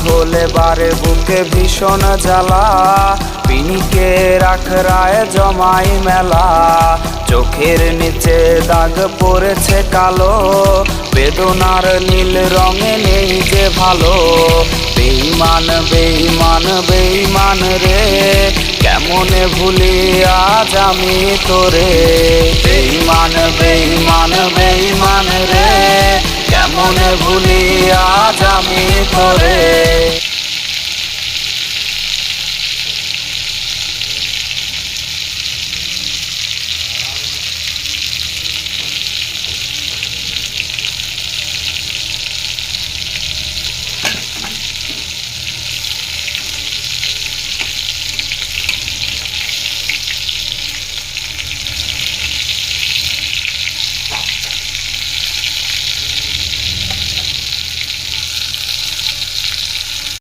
হলে বারে বুকে ভীষণ জ্বালা, পিনিকে রাখরায় জমাই মেলা। চোখের নিচে দাগ পড়েছে কালো, বেদনার নীল রঙে নেই যে ভালো। বেঈমান বেঈমান বেঈমান রে, কেমনে ভুলি আজ আমি তোরে। বেঈমান বেঈমান বেঈমান রে, কেমনে ভুলি আজ আমি তোরে।